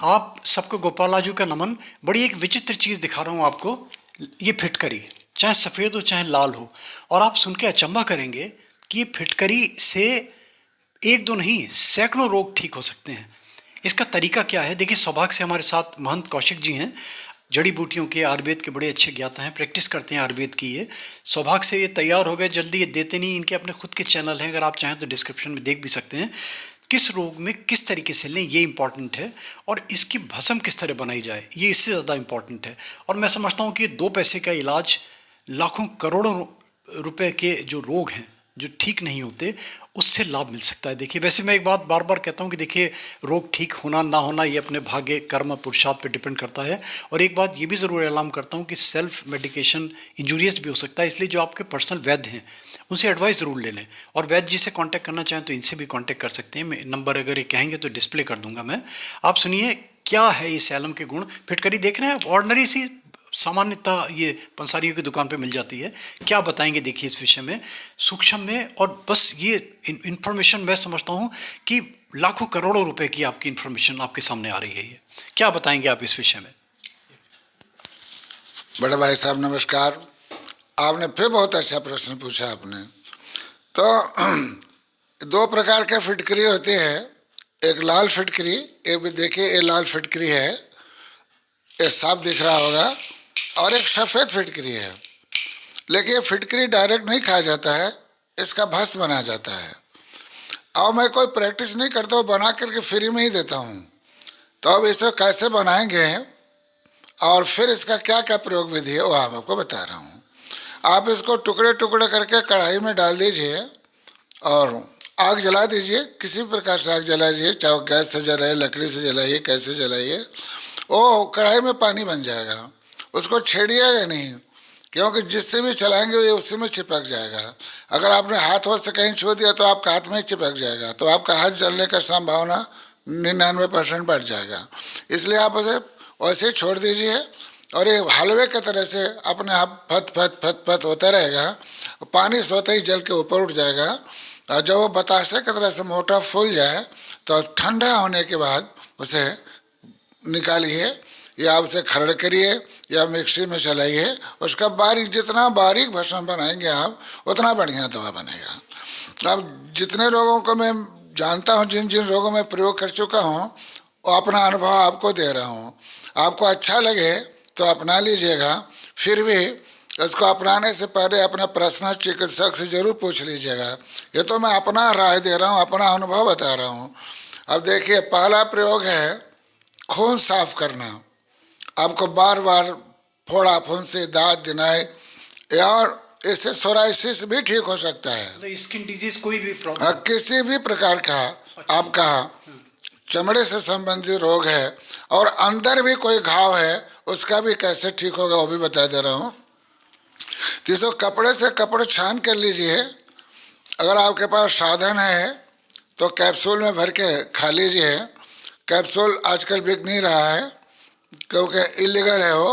आप सबको गोपालाजू का नमन। बड़ी एक विचित्र चीज़ दिखा रहा हूँ आपको। ये फिटकरी चाहे सफ़ेद हो चाहे लाल हो, और आप सुन के अचंभा करेंगे कि ये फिटकरी से एक दो नहीं सैकड़ों रोग ठीक हो सकते हैं। इसका तरीका क्या है? देखिए, सौभाग्य से हमारे साथ महंत कौशिक जी हैं। जड़ी बूटियों के, आयुर्वेद के बड़े अच्छे ज्ञाता हैं, प्रैक्टिस करते हैं आयुर्वेद की। ये सौभाग्य से ये तैयार हो गए। जल्दी ये देते नहीं, इनके अपने खुद के चैनल हैं, अगर आप चाहें तो डिस्क्रिप्शन में देख भी सकते हैं। किस रोग में किस तरीके से लें ये इंपॉर्टेंट है, और इसकी भस्म किस तरह बनाई जाए ये इससे ज़्यादा इंपॉर्टेंट है। और मैं समझता हूँ कि 2 पैसे का इलाज लाखों करोड़ों रुपए के जो रोग हैं जो ठीक नहीं होते, उससे लाभ मिल सकता है। देखिए, वैसे मैं एक बात बार बार कहता हूँ कि देखिए, रोग ठीक होना ना होना ये अपने भाग्य, कर्म, पुरुषार्थ पे डिपेंड करता है। और एक बात ये भी ज़रूर ऐलान करता हूँ कि सेल्फ मेडिकेशन इंजूरियस भी हो सकता है, इसलिए जो आपके पर्सनल वैद्य हैं उनसे एडवाइस ज़रूर ले लें। और वैद्य जी से कांटेक्ट करना चाहें तो इनसे भी कांटेक्ट कर सकते हैं। मैं नंबर अगर ये कहेंगे तो डिस्प्ले कर दूंगा मैं। आप सुनिए क्या है ये सैलम के गुण। फिटकरी देख रहे हैं आप, ऑर्डनरी सी सामान्यतः ये पंसारियों की दुकान पे मिल जाती है। क्या बताएंगे देखिए इस विषय में सूक्ष्म में। और बस ये इन्फॉर्मेशन मैं समझता हूँ कि लाखों करोड़ों रुपए की आपकी इन्फॉर्मेशन आपके सामने आ रही है। ये क्या बताएंगे आप इस विषय में? बड़े भाई साहब नमस्कार। आपने फिर बहुत अच्छा प्रश्न पूछा आपने। तो 2 प्रकार के फिटकरी होती है। एक लाल फिटकरी, एक भी देखिए ये लाल फिटकरी है, ये साफ दिख रहा होगा, और एक सफ़ेद फिटकरी है। लेकिन ये फिटकरी डायरेक्ट नहीं खाया जाता है, इसका भस्म बना जाता है। और मैं कोई प्रैक्टिस नहीं करता हूँ, बना करके फ्री में ही देता हूँ। तो अब इसे कैसे बनाएंगे और फिर इसका क्या क्या प्रयोग विधि है वो आप आपको बता रहा हूँ। आप इसको टुकड़े टुकड़े करके कढ़ाई में डाल दीजिए और आग जला दीजिए। किसी भी प्रकार से आग जला दीजिए, चाहे गैस से जलाइए, लकड़ी से जलाइए, कैसे जलाइए, वो कढ़ाई में पानी बन जाएगा। उसको छेड़िएगा नहीं, क्योंकि जिससे भी चलाएंगे ये उसी में चिपक जाएगा। अगर आपने हाथ वाथ से कहीं छू दिया तो आपका हाथ में ही चिपक जाएगा, तो आपका हाथ जलने का संभावना 99% बढ़ जाएगा। इसलिए आप उसे वैसे ही छोड़ दीजिए और ये हलवे की तरह से अपने आप फत फत फत फत होता रहेगा। पानी सोते ही जल के ऊपर उठ जाएगा, और जब वो बतासे की तरह से मोटा फूल जाए तो ठंडा होने के बाद उसे निकालिए, या उसे खरड़ करिए या मिक्सी में चलाइए। उसका बारीक, जितना बारीक भस्म बनाएंगे आप उतना बढ़िया दवा बनेगा। अब जितने लोगों को मैं जानता हूँ, जिन जिन रोगों में प्रयोग कर चुका हूँ, वो अपना अनुभव आपको दे रहा हूँ। आपको अच्छा लगे तो अपना लीजिएगा, फिर भी इसको अपनाने से पहले अपने पर्सनल चिकित्सक से जरूर पूछ लीजिएगा। ये तो मैं अपना राय दे रहा हूँ, अपना अनुभव बता रहा हूँ। अब देखिए, पहला प्रयोग है खून साफ करना। आपको बार बार फोड़ा, फुंसी, दांत दिनाई, और इससे सोराइसिस भी ठीक हो सकता है। स्किन डिजीज कोई भी प्रॉब्लम, किसी भी प्रकार का आपका चमड़े से संबंधित रोग है, और अंदर भी कोई घाव है, उसका भी कैसे ठीक होगा वो भी बता दे रहा हूँ। तो इसको कपड़े से कपड़े छान कर लीजिए। अगर आपके पास साधन है तो कैप्सूल में भर के खा लीजिए। कैप्सूल आजकल बिक नहीं रहा है क्योंकि इलीगल है वो,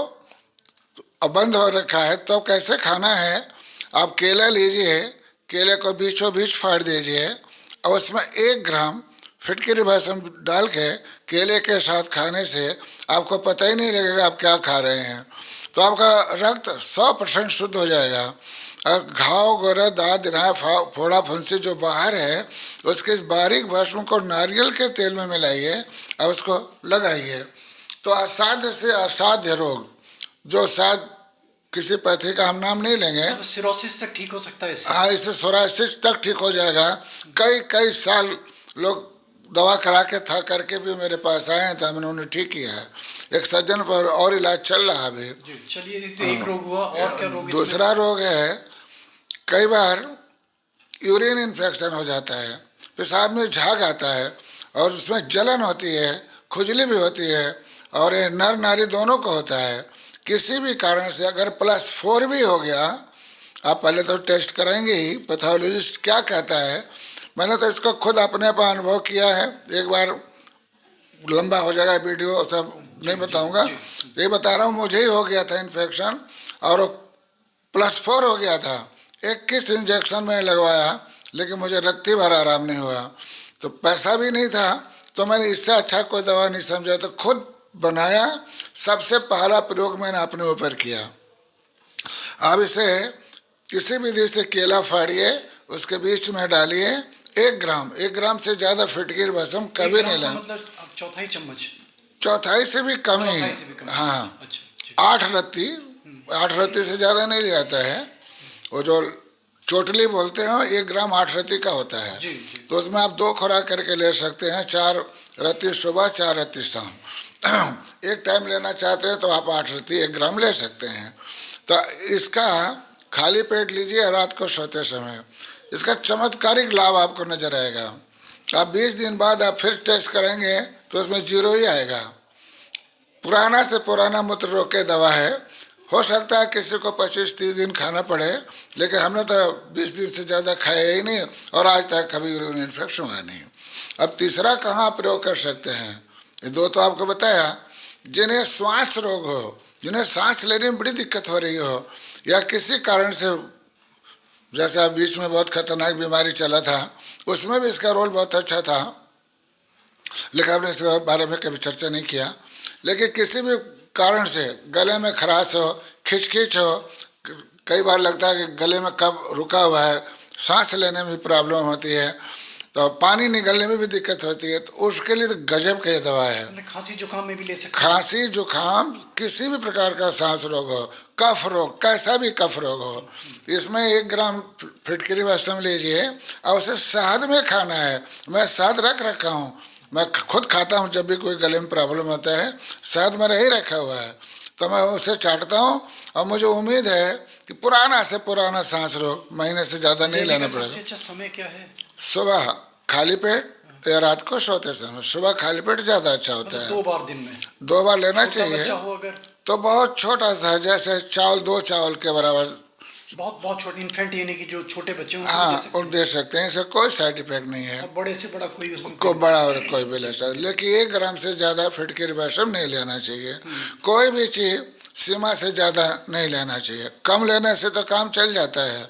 और बंद हो रखा है। तो कैसे खाना है, आप केला लीजिए, केले को बीचों बीच फाड़ दीजिए, और उसमें 1 ग्राम फिटकरी भस्म डाल के केले के साथ खाने से आपको पता ही नहीं लगेगा आप क्या खा रहे हैं। तो आपका रक्त 100% शुद्ध हो जाएगा। और घाव, गोरा, दांत दिनाय, फोड़ा, फुंसी जो बाहर है, उसके इस बारीक भस्म को नारियल के तेल में मिलाइए और उसको लगाइए। तो असाध्य से असाध्य रोग, जो शायद किसी पैथी का हम नाम नहीं लेंगे, तो सिरोसिस तक ठीक हो सकता है इससे। हाँ, इससे सोराइसिस तक ठीक हो जाएगा। कई कई साल लोग दवा करा के था करके भी मेरे पास आए हैं, तो हमने उन्हें ठीक किया है। एक सज्जन पर और इलाज चल रहा है अभी। चलिए, तो एक रोग हुआ, और क्या रोग? दूसरा रोग है, कई बार यूरिन इन्फेक्शन हो जाता है, पेशाब में झाग आता है, और उसमें जलन होती है, खुजली भी होती है, और ये नर नारी दोनों को होता है। किसी भी कारण से अगर +4 भी हो गया, आप पहले तो टेस्ट कराएंगे ही, पैथोलॉजिस्ट क्या कहता है। मैंने तो इसको खुद अपने पर अनुभव किया है। एक बार लंबा हो जाएगा वीडियो, सब नहीं बताऊंगा, ये बता रहा हूँ। मुझे ही हो गया था इन्फेक्शन, और +4 हो गया था। 21 इंजेक्शन में लगवाया, लेकिन मुझे रत्ती भर आराम नहीं हुआ। तो पैसा भी नहीं था, तो मैंने इससे अच्छा कोई दवा नहीं समझा, तो खुद बनाया, सबसे पहला प्रयोग मैंने अपने ऊपर किया। अब इसे किसी विधि से केला फाड़िए, उसके बीच में डालिए 1 ग्राम से ज़्यादा फिटकिरी भस्म कभी नहीं लेना। मतलब चौथाई चम्मच, चौथाई से भी कम ही, चौथाई से भी कम। हाँ, अच्छा, 8 रत्ती से ज़्यादा नहीं लिया जाता है। वो जो चोटली बोलते हैं 1 ग्राम 8 रत्ती का होता है। जी, जी। तो उसमें आप 2 खुराक करके ले सकते हैं, 4 रत्ती सुबह, 4 रत्ती शाम। एक टाइम लेना चाहते हैं तो आप 8 रत्ती 1 ग्राम ले सकते हैं। तो इसका खाली पेट लीजिए रात को सोते समय, इसका चमत्कारिक लाभ आपको नजर आएगा। आप 20 दिन बाद आप फिर टेस्ट करेंगे तो उसमें 0 ही आएगा। पुराना से पुराना मूत्र रोग की दवा है। हो सकता है किसी को 25-30 दिन खाना पड़े, लेकिन हमने तो 20 दिन से ज़्यादा खाया ही नहीं और आज तक कभी यूरिन इन्फेक्शन हुआ नहीं। अब तीसरा कहाँ प्रयोग कर सकते हैं? ये 2 तो आपको बताया। जिन्हें श्वास रोग हो, जिन्हें सांस लेने में बड़ी दिक्कत हो रही हो, या किसी कारण से, जैसा बीच में बहुत खतरनाक बीमारी चला था, उसमें भी इसका रोल बहुत अच्छा था, लेकिन हमने इसके बारे में कभी चर्चा नहीं किया। लेकिन किसी भी कारण से गले में खराश हो, खिचखिच हो, कई बार लगता है कि गले में कब रुका हुआ है, सांस लेने में प्रॉब्लम होती है, तो पानी निकलने में भी दिक्कत होती है, तो उसके लिए तो गजब की दवा है। खांसी जुकाम में भी ले सकते हैं। खांसी जुकाम, किसी भी प्रकार का सांस रोग हो, कफ रोग, कैसा भी कफ रोग हो, इसमें 1 ग्राम फिटकरी भस्म लीजिए और उसे शहद में खाना है। मैं शहद रख रखा हूँ, मैं खुद खाता हूँ, जब भी कोई गले में प्रॉब्लम होता है शहद मेरा ही रखा हुआ है, तो मैं उसे चाटता हूँ और मुझे उम्मीद है कि पुराना से पुराना सांस रोग महीने से ज़्यादा नहीं लेना पड़ेगा। सबसे अच्छा समय क्या है? सुबह खाली पेट या रात को सोते समय। सुबह खाली पेट ज़्यादा अच्छा होता है। 2 बार दिन में? 2 बार लेना चाहिए। बच्चा हो अगर तो बहुत छोटा सा है, जैसे चावल 2 चावल के बराबर, बहुत छोटे इन्फेंट, यानी कि जो छोटे बच्चे हैं हाँ, और दे सकते हैं। इससे कोई साइड इफेक्ट नहीं है। बड़े से बड़ा कोई उसमें को बड़ा और कोई भी ले सकता, लेकिन 1 ग्राम से ज़्यादा फिटकरी भस्म नहीं लेना चाहिए। कोई भी चीज़ सीमा से ज़्यादा नहीं लेना चाहिए। कम लेने से तो काम चल जाता है,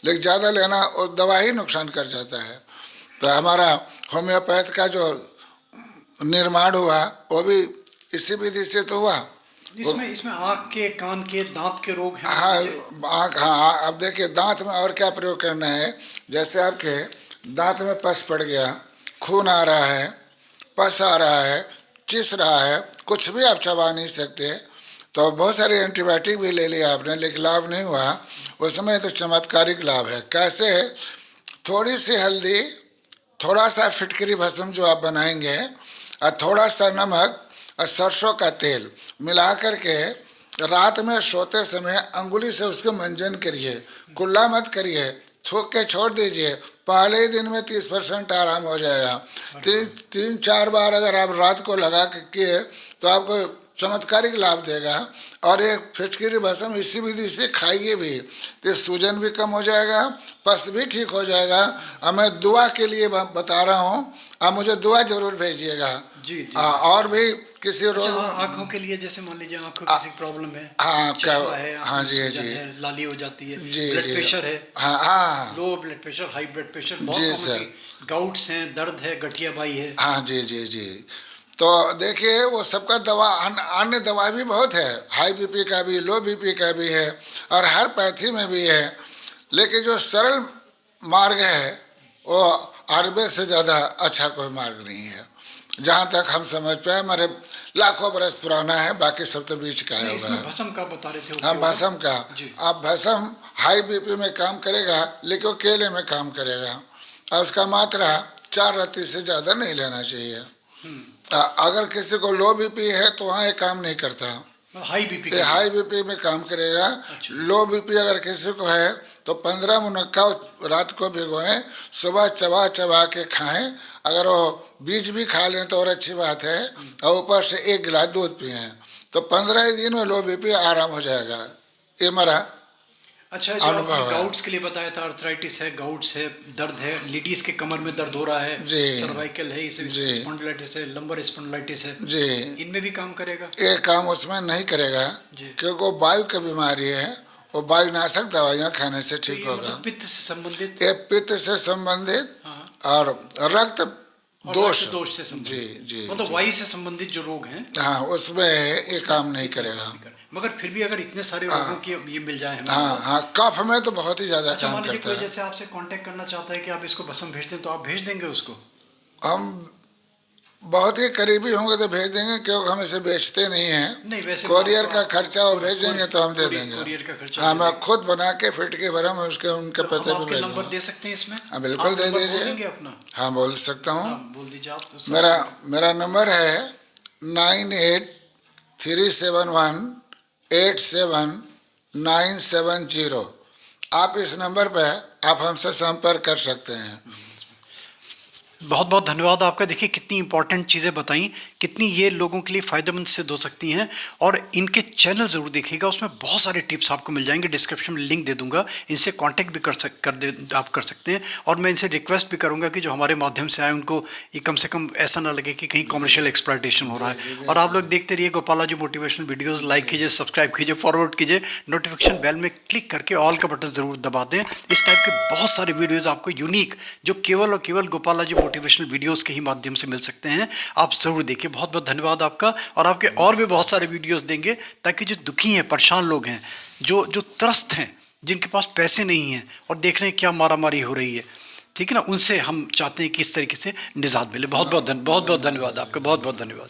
लेकिन ज़्यादा लेना और दवा ही नुकसान कर जाता है। तो हमारा होम्योपैथ का जो निर्माण हुआ वो भी इसी विधि से तो हुआ। इसमें आँख के, कान के, दांत के रोग हैं। हाँ, आँख, हाँ, अब देखिए दांत में और क्या प्रयोग करना है। जैसे आपके दांत में पस पड़ गया, खून आ रहा है, पस आ रहा है, चिस रहा है, कुछ भी आप चबा नहीं सकते, तो बहुत सारे एंटीबायोटिक भी ले लिया आपने, लेकिन लाभ नहीं हुआ, उसमें तो चमत्कारिक लाभ है। कैसे? थोड़ी सी हल्दी, थोड़ा सा फिटकरी भस्म जो आप बनाएंगे, और थोड़ा सा नमक और सरसों का तेल मिला करके रात में सोते समय अंगुली से उसके मंजन करिए, कुल्ला मत करिए, थूक के छोड़ दीजिए। पहले ही दिन में 30% आराम हो जाएगा। 3-4 बार अगर आप रात को लगा के किए तो आपको चमत्कारिक लाभ देगा। और ये फिटकरी भस्म इसी विधि से खाइए भी, तो सूजन भी कम हो जाएगा, पस भी ठीक हो जाएगा। और मैं दुआ के लिए बता रहा हूँ, आप मुझे दुआ जरूर भेजिएगा। जी, जी। और भी किसी रोग, आँखों के लिए, जैसे मान लीजिए आँखों की किसी प्रॉब्लम है, हाँ, क्या, है, हाँ जी, जी, लाली हो जाती है, जी, ब्लड जी, प्रेशर है, हाँ, हाँ, low blood pressure, high blood pressure, बहुत जी कॉमन सर, सी, गाउट्स हैं, दर्द है, गठियाबाई है। हाँ जी, जी, जी। तो देखिए वो सबका दवा, अन्य दवा भी बहुत है, हाई बीपी का भी, लो बीपी का भी है, और हर पैथी में भी है। लेकिन जो सरल मार्ग है वो आयुर्वेद से ज़्यादा अच्छा कोई मार्ग नहीं है, जहाँ तक हम समझ पाए। हमारे लाखों बरस पुराना है, बाकी सब तो बीच का होगा। भस्म का बता रहे थे? हाँ, भस्म का। आप भस्म हाई बीपी में काम करेगा, लेकिन वो केले में काम करेगा, और उसका मात्रा 4 रत्ती से ज़्यादा नहीं लेना चाहिए। अगर किसी को लो बीपी है तो वहाँ ये काम नहीं करता, हाई बीपी में काम करेगा। लो बीपी अगर किसी को है तो 15 मुनक्का रात को भिगोएं, सुबह चबा चबा के खाएं। अगर वो बीज भी खा लें तो और अच्छी बात है, और ऊपर से 1 गिलास दूध पिएं, तो 15 ही दिन में लो बीपी आराम हो जाएगा। ये मेरा अच्छा, जो आपने गाउट्स के लिए बताया था, आर्थराइटिस है, गाउट्स है, दर्द है, लेडीज के कमर में दर्द हो रहा है, सर्वाइकल है, स्पॉन्डिलाइटिस है, लंबर स्पॉन्डिलाइटिस है जी, इनमें भी काम करेगा? ये काम उसमें नहीं करेगा, क्योंकि वो वायु की बीमारी है, वो वायुनाशक दवाइयाँ खाने से ठीक होगा। पित्त से संबंधित? ये पित्त से संबंधित और रक्त और दोष दोष से जी संबंधित, जी मतलब जी। वायु से संबंधित जो रोग हैं, हाँ, उसमें ये काम नहीं करेगा। मगर फिर भी अगर इतने सारे रोगों की ये मिल जाए हमें, हाँ हाँ, कफ में तो बहुत ही ज़्यादा अच्छा काम मान लीजिए करता कोई है। जैसे आपसे कांटेक्ट करना चाहता है कि आप इसको भस्म भेज दें, तो आप भेज देंगे उसको? हम बहुत ही करीबी होंगे तो भेज देंगे, क्योंकि हम इसे बेचते नहीं हैं। नहीं, वैसे कोरियर तो का आप खर्चा वो भेजेंगे तो हम दे देंगे। कोरियर का खर्चा हाँ, दे मैं देंगे। खुद बना के फिटकरी भरा मैं उसके उनके तो हम पते पे आपके भेज नंबर दूँगा। दे सकते हैं इसमें? हाँ, बिल्कुल आप दे नंबर बोल दीजिए। देंगे अपना? हाँ, बोल सकता हाँ, हूँ। बोल दीजिए आप तो मेरा मेरा नंबर है 9837187970। आप इस नंबर पे आप हमसे संपर्क कर सकते हैं। बहुत बहुत धन्यवाद आपका। देखिए कितनी इंपॉर्टेंट चीज़ें बताई, कितनी ये लोगों के लिए फ़ायदेमंद सिद्ध हो सकती हैं। और इनके चैनल ज़रूर देखिएगा, उसमें बहुत सारे टिप्स आपको मिल जाएंगे। डिस्क्रिप्शन में लिंक दे दूंगा, इनसे कांटेक्ट भी आप कर सकते हैं। और मैं इनसे रिक्वेस्ट भी करूंगा कि जो हमारे माध्यम से आए उनको ये कम से कम ऐसा ना लगे कि कहीं कमर्शियल एक्सप्लॉयटेशन हो रहा है। और आप लोग देखते रहिए गोपाला जी मोटिवेशनल वीडियोज़, लाइक कीजिए, सब्सक्राइब कीजिए, फॉरवर्ड कीजिए, नोटिफिकेशन बेल में क्लिक करके ऑल का बटन ज़रूर दबा दें। इस टाइप के बहुत सारे वीडियोज़ आपको यूनिक, जो केवल और केवल गोपाला जी मोटिवेशनल वीडियोज़ के ही माध्यम से मिल सकते हैं, आप ज़रूर देखिए। बहुत बहुत धन्यवाद आपका। और आपके और भी बहुत सारे वीडियोज़ देंगे, ताकि जो दुखी हैं, परेशान लोग हैं, जो जो त्रस्त हैं, जिनके पास पैसे नहीं हैं और देख रहे हैं क्या मारामारी हो रही है, ठीक है ना, उनसे हम चाहते हैं कि इस तरीके से निजात मिले। बहुत बहुत धन्यवाद आपका, बहुत बहुत धन्यवाद।